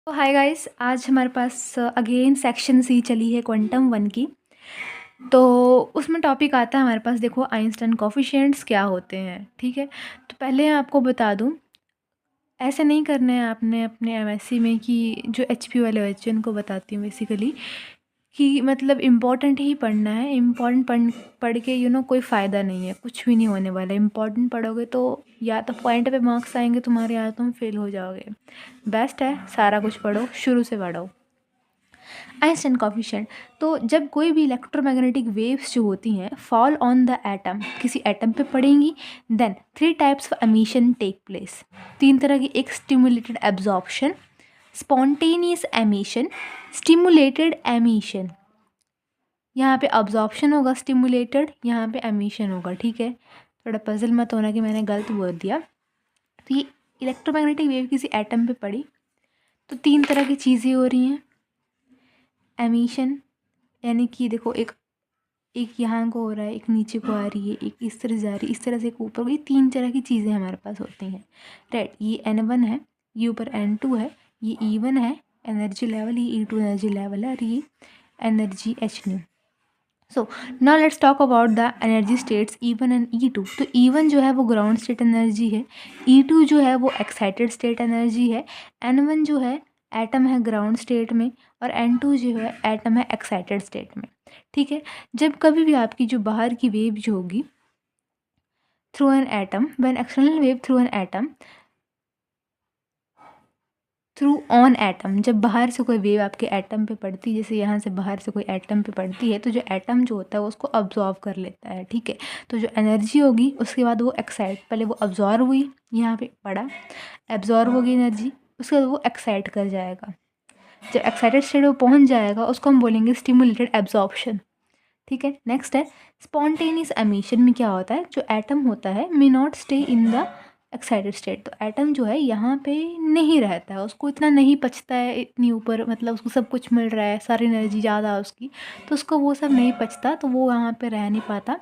तो hi guys, आज हमारे पास अगेन सेक्शन सी चली है क्वांटम वन की। तो उसमें टॉपिक आता है हमारे पास, देखो आइंस्टाइन कोफिशिएंट्स क्या होते हैं। ठीक है, तो पहले आपको बता दूं, ऐसे नहीं करना है आपने अपने एमएससी में कि जो एचपी वाले बच्चे उनको बताती हूँ बेसिकली कि मतलब इम्पॉर्टेंट ही पढ़ना है। इम्पॉर्टेंट पढ़ के कोई फ़ायदा नहीं है, कुछ भी नहीं होने वाला। इम्पॉर्टेंट पढ़ोगे तो या तो पॉइंट पे मार्क्स आएंगे तुम्हारे, या तुम फेल हो जाओगे। बेस्ट है सारा कुछ पढ़ो, शुरू से पढ़ो। आइंस्टाइन कोफिशिएंट, तो जब कोई भी इलेक्ट्रोमैग्नेटिक वेव्स जो होती हैं फॉल ऑन द एटम, किसी एटम पे पड़ेंगी, then 3 types of emission take place. 3 तरह की, एक stimulated absorption, spontaneous emission, stimulated emission. यहाँ पे अब्जॉर्प्शन होगा स्टिमुलेटेड, यहाँ पे एमिशन होगा। ठीक है, थोड़ा पजल मत होना कि मैंने गलत बोल दिया। तो ये इलेक्ट्रोमैग्नेटिक वेव किसी एटम पे पड़ी तो 3 तरह की चीज़ें हो रही हैं। एमिशन यानी कि देखो, एक एक यहाँ को हो रहा है, एक नीचे को आ रही है, एक इस तरह जा रही है, इस तरह से एक ऊपर को। ये 3 तरह की चीज़ें हमारे पास होती हैं, राइट। ये N1 है, ये ऊपर N2 है, ये E1 है एनर्जी लेवल, ये E2 एनर्जी लेवल है, और ये energy H new. So now let's talk about the energy states E1 and E2। तो E1 जो है वो ग्राउंड स्टेट एनर्जी है, E2 जो है वो एक्साइटेड स्टेट एनर्जी है, N1 जो है एटम है ग्राउंड स्टेट में, और N2 जो है एटम है एक्साइटेड स्टेट में। ठीक है, जब कभी भी आपकी जो बाहर की वेव जो होगी through an atom, when external wave through an atom through on atom, जब बाहर से कोई वेव आपके एटम पे पड़ती है, जैसे यहाँ से बाहर से कोई एटम पे पड़ती है, तो जो एटम जो होता है वो उसको अब्जॉर्व कर लेता है। ठीक है, तो जो एनर्जी होगी उसके बाद वो एक्साइट, पहले वो अब्जॉर्व हुई, यहाँ पे पड़ा, एब्जॉर्व होगी एनर्जी, उसके बाद वो एक्साइट कर जाएगा। जब एक्साइटेड स्टेट वो पहुँच जाएगा उसको हम बोलेंगे स्टिमुलेटेड एब्जॉर्प्शन। ठीक है, नेक्स्ट है स्पॉन्टेनियस एमिशन। में क्या होता है, जो एटम होता है may not stay in the excited state. तो एटम जो है यहाँ पे नहीं रहता है, उसको इतना नहीं पचता है, इतनी ऊपर मतलब उसको सब कुछ मिल रहा है, सारी एनर्जी ज़्यादा है उसकी, तो उसको वो सब नहीं पचता, तो वो यहाँ पे रह नहीं पाता,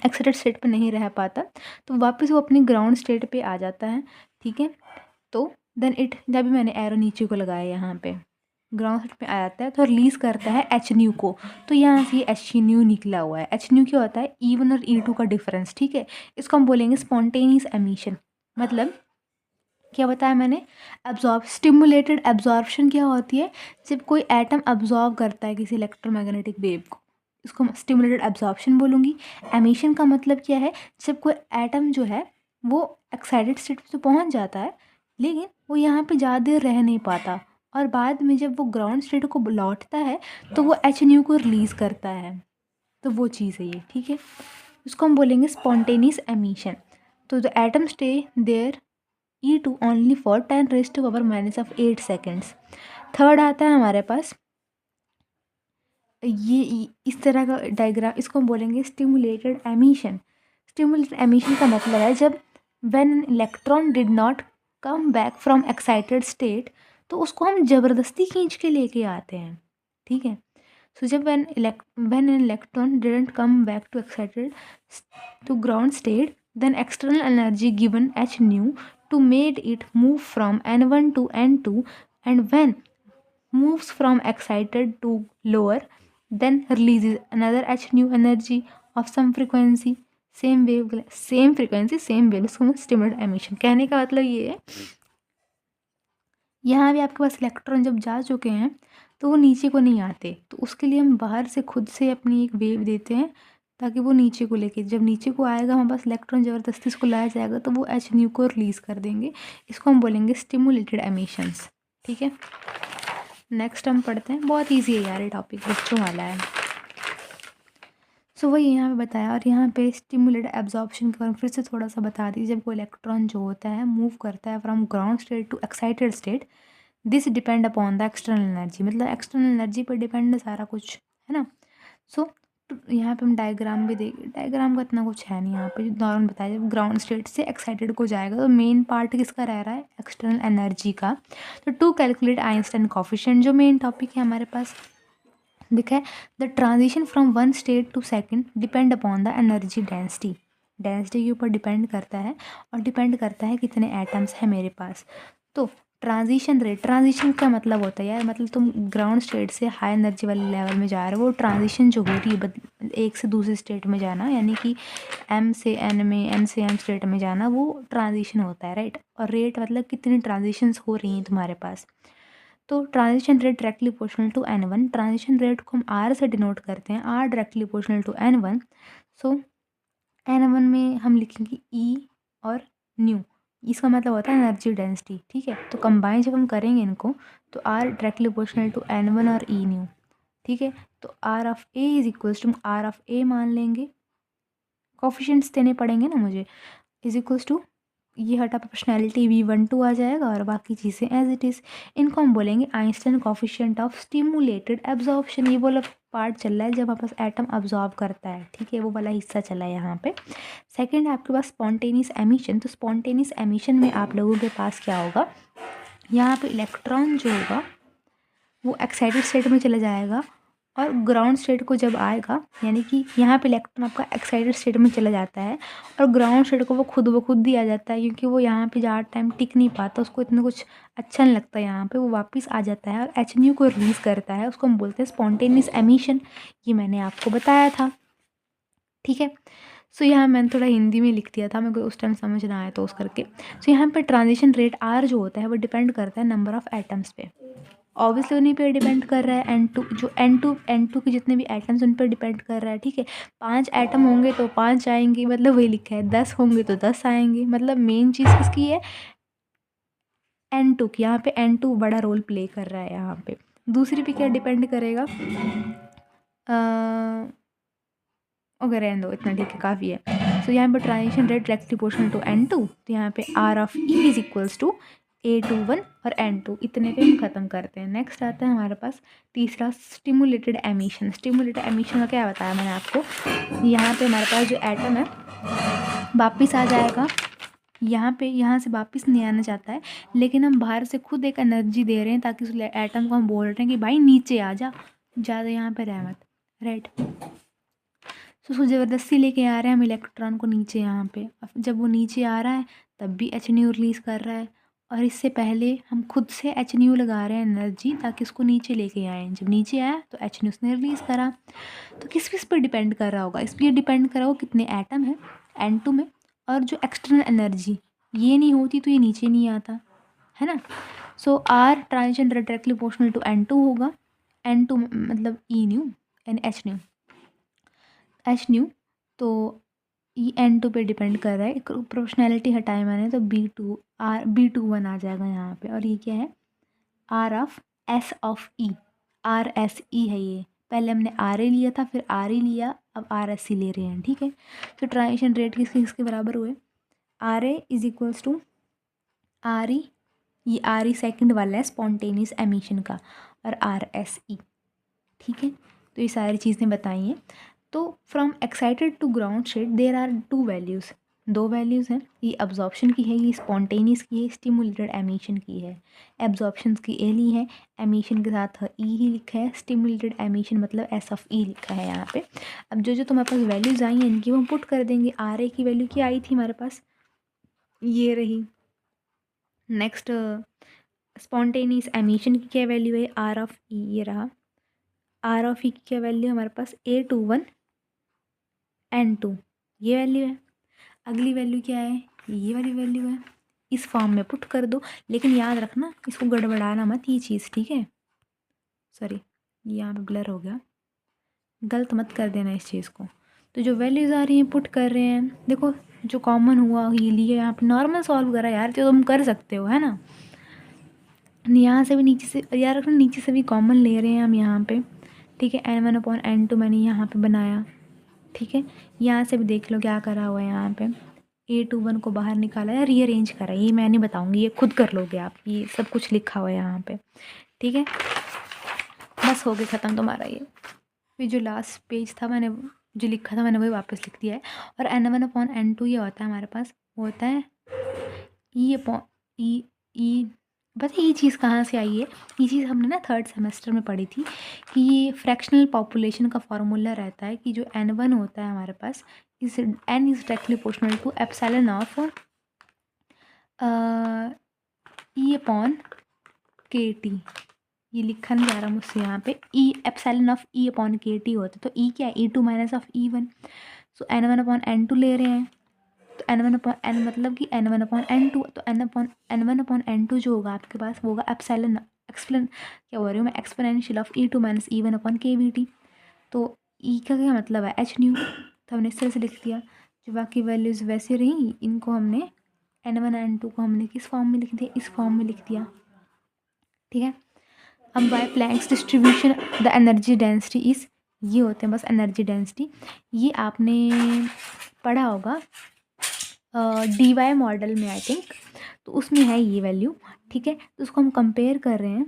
एक्साइटेड स्टेट पे नहीं रह पाता, तो वापस वो अपनी ग्राउंड स्टेट पे आ जाता है। ठीक है, तो देन इट, जब भी मैंने एरो नीचे को लगाया यहाँ पे ग्राउंड स्टेट पे आ जाता है तो रिलीज़ करता है एच न्यू को। तो यहाँ से एच न्यू निकला हुआ है। एच न्यू क्या होता है, E1 और E2 का डिफरेंस। ठीक है, इसको हम बोलेंगे स्पॉन्टेनियस एमिशन। मतलब क्या बताया मैंने, एब्जॉर्ब, स्टिमुलेटेड एब्जॉर्प्शन क्या होती है, जब कोई एटम अब्जॉर्व करता है किसी इलेक्ट्रोमैग्नेटिक वेव को, इसको मैं स्टिमुलेटेड एब्जॉर्प्शन बोलूँगी। एमिशन का मतलब क्या है, जब कोई एटम जो है वो एक्साइटेड स्टेट पे तो पहुँच जाता है, लेकिन वो यहाँ पे ज़्यादा देर रह नहीं पाता, और बाद में जब वो ग्राउंड स्टेट को लौटता है तो वो एच न्यू को रिलीज़ करता है। तो वो चीज़ है ये। ठीक है, उसको हम बोलेंगे स्पॉन्टेनियस एमिशन। तो the atom stay there E2 only for 10⁻⁻8 seconds. Third आता है हमारे पास ये इस तरह का डायग्राम, इसको हम बोलेंगे स्टिमुलेटेड एमिशन। स्टिमुलेटेड एमिशन का मतलब है जब when an electron did not come back from excited state, तो उसको हम ज़बरदस्ती खींच के लेके आते हैं। ठीक है, सो जब when an electron didn't come back to excited to ground state, then external energy given h nu to made it move from N1 to N2, and when moves from excited to lower, then releases another h nu energy of some frequency, same wave, same frequency same wave, इसको stimulated emission. कहने का मतलब ये है, यहाँ भी आपके पास electron जब जा चुके हैं तो वो नीचे को नहीं आते, तो उसके लिए हम बाहर से खुद से अपनी एक वेव देते हैं ताकि वो नीचे को लेके, जब नीचे को आएगा हमारे पास इलेक्ट्रॉन ज़बरदस्ती इसको लाया जाएगा तो वो एच न्यू को रिलीज़ कर देंगे। इसको हम बोलेंगे स्टिमुलेटेड एमिशंस। ठीक है, नेक्स्ट हम पढ़ते हैं, बहुत ईजी है यार ये टॉपिक, बच्चों वाला है। सो वही यहाँ पे बताया, और यहाँ पे स्टिमुलेटेड एब्जॉर्प्शन के बारे में फिर से थोड़ा सा बता दीजिए। जब कोई इलेक्ट्रॉन जो होता है मूव करता है from ground state to excited state, this depend upon the external energy. मतलब एक्सटर्नल एनर्जी पर डिपेंड है सारा कुछ, है ना। सो यहाँ पे हम डायग्राम भी देख, डायग्राम का इतना कुछ है नहीं यहाँ पे, नॉर्मल बताया जब ग्राउंड स्टेट से एक्साइटेड को जाएगा तो मेन पार्ट किसका रह रहा है, एक्सटर्नल एनर्जी का। तो टू कैलकुलेट आइंस्टाइन कोफिशिएंट, जो मेन टॉपिक है हमारे पास दिखा है, the transition from one state to second depend upon the energy density. Density के ऊपर डिपेंड करता है, और डिपेंड करता है कितने एटम्स हैं मेरे पास। तो ट्रांजिशन का मतलब होता है यार, मतलब तुम ग्राउंड स्टेट से हाई एनर्जी वाले लेवल में जा रहे हो, वो ट्रांजिशन जो हो रही है एक से दूसरे स्टेट में जाना, यानी कि एम से एन में, एन से एम स्टेट में जाना, वो ट्रांजिशन होता है, राइट। और रेट मतलब कितनी ट्रांजिशंस हो रही हैं तुम्हारे पास। तो transition rate directly proportional to n1, transition rate को हम r से डिनोट करते हैं, r directly proportional to n1। So n1 में हम लिखेंगे e और न्यू, इसका मतलब होता है एनर्जी डेंसिटी, ठीक है। तो कंबाइन जब हम करेंगे इनको तो r directly proportional to n1 और e न्यू, ठीक है। तो r of a is equals to r of a मान लेंगे, कोफिशिएंट्स देने पड़ेंगे ना मुझे, इज इक्वल्स टू ये हटा प्रोपोर्शनैलिटी V12 आ जाएगा और बाकी चीज़ें एज इट इज़। इनको हम बोलेंगे Einstein coefficient of stimulated absorption. ये वाला पार्ट चल रहा है जब आपस एटम अब्जॉर्ब करता है, ठीक है, वो वाला हिस्सा चला है यहाँ पे। सेकंड है आपके पास स्पॉन्टेनियस एमिशन। तो स्पॉन्टेनियस एमिशन में आप लोगों के पास क्या होगा, यहाँ पे इलेक्ट्रॉन जो होगा वो एक्साइटेड स्टेट में चला जाएगा और ग्राउंड स्टेट को जब आएगा, यानी कि यहाँ पे इलेक्ट्रॉन आपका एक्साइटेड स्टेट में चला जाता है और ग्राउंड स्टेट को वो खुद ब खुद ही आ जाता है, क्योंकि वो यहाँ पे ज़्यादा टाइम टिक नहीं पाता, उसको इतना कुछ अच्छा नहीं लगता यहाँ पे, वो वापस आ जाता है और एच न्यू को रिलीज़ करता है, उसको हम बोलते हैं स्पॉन्टेनियस एमिशन। ये मैंने आपको बताया था, ठीक है। सो यहाँ मैंने थोड़ा हिंदी में लिख दिया था, मेरे को उस टाइम समझ ना आया तो उस करके। सो यहाँ पे ट्रांजिशन रेट आर जो होता है वो डिपेंड करता है नंबर ऑफ़ एटम्स पे, ऑब्वियसली उन्हीं पे डिपेंड कर रहा है। एन टू के जितने भी एटम्स उन पर डिपेंड कर रहा है, ठीक है। 5 एटम होंगे तो 5 आएंगे, मतलब वही लिखा है, 10 होंगे तो 10 आएंगे, मतलब मेन चीज़ किसकी है, N2 की। यहाँ पे N2 बड़ा रोल प्ले कर रहा है यहाँ पे। दूसरी पे क्या डिपेंड करेगा, अगर रहने दो, इतना ठीक है, काफ़ी है। सो यहाँ पे transition rate directly proportional to N2, तो यहाँ पे R of E is equals to A21 और N2, इतने पे हम ख़त्म करते हैं। नेक्स्ट आता है हमारे पास तीसरा, स्टिमुलेटेड एमिशन। स्टिमुलेटेड एमिशन का क्या बताया मैंने आपको, यहाँ पे हमारे पास जो एटम है वापिस आ जाएगा, यहाँ पे यहाँ से वापस नहीं आना चाहता है, लेकिन हम बाहर से खुद एक एनर्जी दे रहे हैं ताकि उस एटम को हम बोल रहे हैं कि भाई नीचे आ जा, ज़्यादा यहाँ पे रह मत, राइट। तो उसको ज़बरदस्ती लेके आ रहे हैं हम इलेक्ट्रॉन को नीचे यहाँ पे। अब जब वो नीचे आ रहा है तब भी एच न्यू रिलीज़ कर रहा है, और इससे पहले हम खुद से एच न्यू लगा रहे हैं एनर्जी ताकि उसको नीचे लेके आए। जब नीचे आया तो एच न्यू उसने रिलीज़ करा। तो किस पर डिपेंड कर रहा होगा, इस पर डिपेंड कर रहा होगा कितने एटम है N2 में, और जो एक्सटर्नल एनर्जी, ये नहीं होती तो ये नीचे नहीं आता, है ना। So R transition directly proportional to N2 होगा, N2 मतलब E nu and H nu, तो ई N2 पे डिपेंड कर रहा है। एक प्रोपोर्शनैलिटी हटाए मैंने तो B21 आ जाएगा यहाँ पे, और ये क्या है, R of S of E, RSE है ये, पहले हमने RA लिया था फिर RE लिया, अब RSE ले रहे हैं, ठीक है। तो ट्रांजिशन रेट किसके बराबर हुए, RA is equals to RE, ये RE सेकंड वाला है स्पॉन्टेनियस एमिशन का, और RSE, ठीक है। तो ये सारी चीज़ें बताई हैं। तो from excited to ground state there are 2 values, 2 values हैं, ये अब्जॉर्प्शन की है, ये स्पॉन्टेनियस की है, स्टिमुलेटेड एमिशन की है। एब्जॉर्प्शन की ए ली है, एमिशन के साथ ई ही लिखा है, स्टिमुलेटेड एमिशन मतलब एस ऑफ ई लिखा है यहाँ पे। अब जो जो तुम्हारे पास वैल्यूज़ आई हैं इनकी हम पुट कर देंगे। आर ए की वैल्यू क्या आई थी हमारे पास, ये रही। नेक्स्ट स्पॉन्टेनियस एमिशन की क्या वैल्यू है, आर ऑफ ई, ये रहा। आर ऑफ ई की क्या वैल्यू हमारे पास, A21 N2, ये वैल्यू है। अगली वैल्यू क्या है, ये वाली वैल्यू है, इस फॉर्म में पुट कर दो, लेकिन याद रखना इसको गड़बड़ाना मत ये चीज़, ठीक है। सॉरी, ये यहाँ पे ब्लर हो गया, गलत मत कर देना इस चीज़ को। तो जो वैल्यूज़ आ रही हैं पुट कर रहे हैं, देखो जो कॉमन हुआ ये लिए, यहाँ पे नॉर्मल सॉल्व करा यार, तो तुम कर सकते हो, है ना। यहाँ से भी नीचे से याद रखना, नीचे से भी कॉमन ले रहे हैं हम यहाँ पे, ठीक है। N1/N2 मैंने यहाँ पे बनाया, ठीक है। यहाँ से भी देख लो क्या करा हुआ है, यहाँ पे A21 को बाहर निकाला है, रीअरेंज करा, ये मैं नहीं बताऊँगी, ये खुद कर लोगे आप, ये सब कुछ लिखा हुआ है यहाँ पे, ठीक है। बस हो गया ख़त्म तुम्हारा ये। फिर जो लास्ट पेज था मैंने जो लिखा था मैंने वही वापस लिख दिया है। और N1/N2 ये होता है हमारे पास, वो होता है ई। पता है ये चीज़ कहाँ से आई है, ये चीज़ हमने ना 3rd सेमेस्टर में पढ़ी थी कि ये फ्रैक्शनल पॉपुलेशन का फॉर्मूला रहता है कि जो N1 होता है हमारे पास, is N is directly proportional to epsilon of E upon K T, ये लिखा नहीं जा रहा मुझसे यहाँ पे, E epsilon of E upon K T होता है। तो ई क्या है, E to minus of E one. So N one upon N two ले रहे हैं, तो एन वन अपॉन एन मतलब कि N one upon N two, तो N one upon N two जो होगा आपके पास वो होगा एप्सिलॉन एक्सप्लेन क्या बोल रही हूँ मैं, exponential of e to minus e one upon k v T. तो ई का क्या मतलब है, एच न्यू, तो हमने इस तरह से लिख दिया। जो बाकी वैल्यूज़ वैसे रही, इनको हमने एन वन एन टू को हमने किस फॉर्म में लिख दिया, इस फॉर्म में लिख दिया। ठीक है, अब by Planck's distribution the energy density is, ये होते हैं बस एनर्जी डेंसिटी। ये आपने पढ़ा होगा डी वाई मॉडल में आई थिंक, तो उसमें है ये वैल्यू। ठीक है, तो उसको हम कंपेयर कर रहे हैं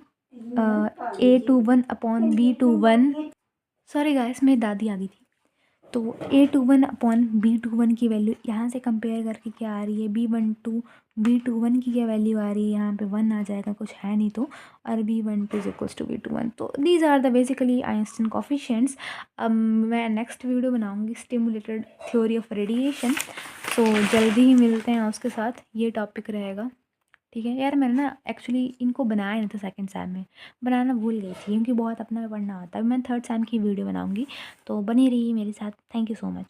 A two one upon B two one, sorry guys मेरी दादी आ गई थी। तो A two one upon B two one की वैल्यू यहाँ से कंपेयर करके क्या आ रही है, बी टू वन की क्या वैल्यू आ रही है, यहाँ पे वन आ जाएगा, कुछ है नहीं तो, और B one two is equals to B two one. तो these are the basically Einstein coefficients. अब मैं नेक्स्ट वीडियो बनाऊँगी स्टिमुलेटेड थ्योरी ऑफ रेडिएशन, तो जल्दी ही मिलते हैं उसके साथ, ये टॉपिक रहेगा। ठीक है यार, मैंने ना एक्चुअली इनको बनाया नहीं था सेकंड सेम में, बनाना भूल गई थी क्योंकि बहुत अपना पढ़ना होता है। मैं थर्ड सेम की वीडियो बनाऊंगी, तो बनी रहिए मेरे साथ। Thank you so much.